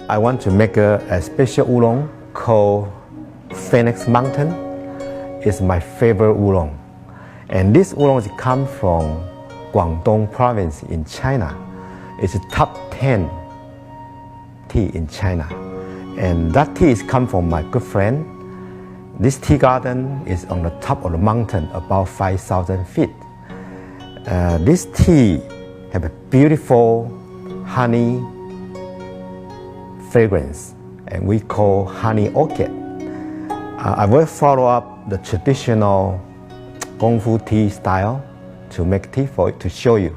I want to make a special oolong called Phoenix Mountain. It's my favorite oolong. And this oolong comes from Guangdong province in China. It's a top 10 tea in China. And that tea is come from my good friend. This tea garden is on the top of the mountain, about 5,000 feet. This tea have a beautiful honey fragrance, and we call honey orchid. I will follow up the traditional Kung Fu tea style to make tea for it, to show you,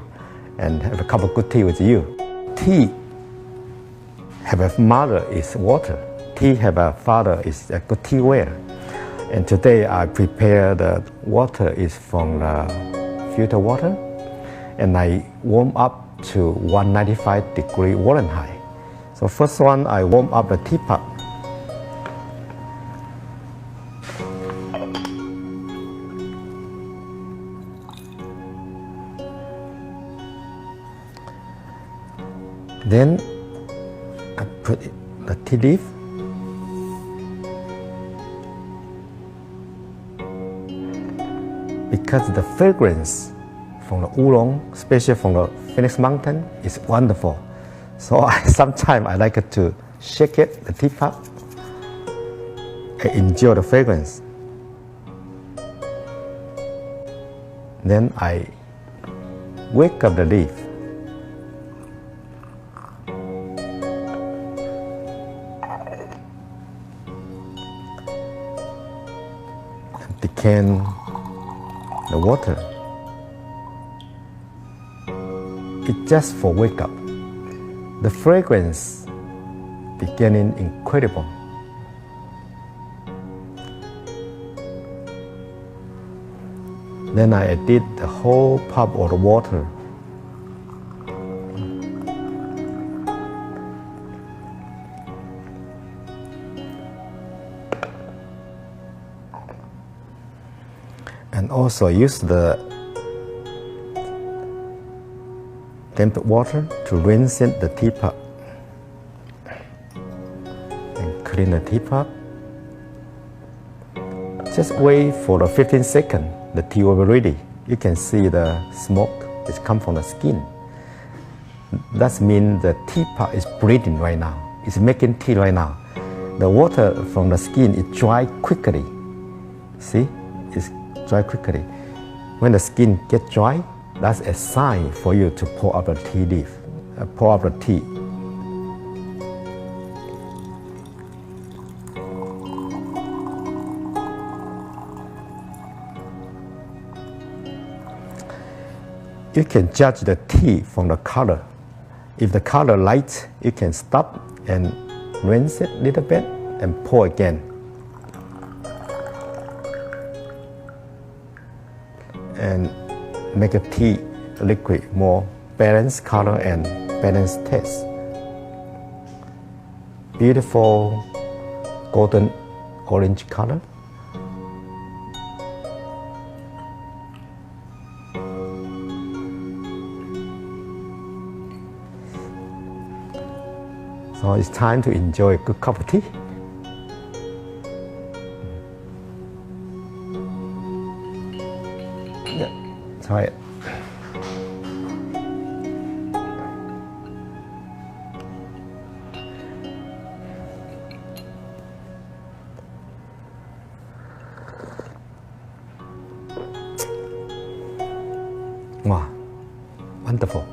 and have a cup of good tea with you. Tea have a mother is water. Tea have a father is a good tea ware. And today I prepare the water is from the filter water, and I warm up to 195 degree Fahrenheit. So first one, I warm up the teapot. Then I put the tea leaf. Because the fragrance from the oolong, especially from the Phoenix Mountain, is wonderful. So sometimes I like to shake it, the teapot, and enjoy the fragrance. Then I wake up the leaf. And decant the water. It's just for wake up. The fragrance beginning incredible. Then I did the whole pot of the water. And also use the damp water to rinse in the teapot and clean the teapot. Just wait for the 15 seconds, the tea will be ready. You can see the smoke is come from the skin. That means the teapot is breathing right now. It's making tea right now. The water from the skin is dry quickly. See, it's dry quickly. When the skin gets dry, that's a sign for you to pour up the tea leaf, pour up the tea. You can judge the tea from the color. If the color light, you can stop and rinse it a little bit and pour again. And make a tea liquid more balanced color and balanced taste. Beautiful golden orange color. So it's time to enjoy a good cup of tea. Yeah, try it. Wow, wonderful.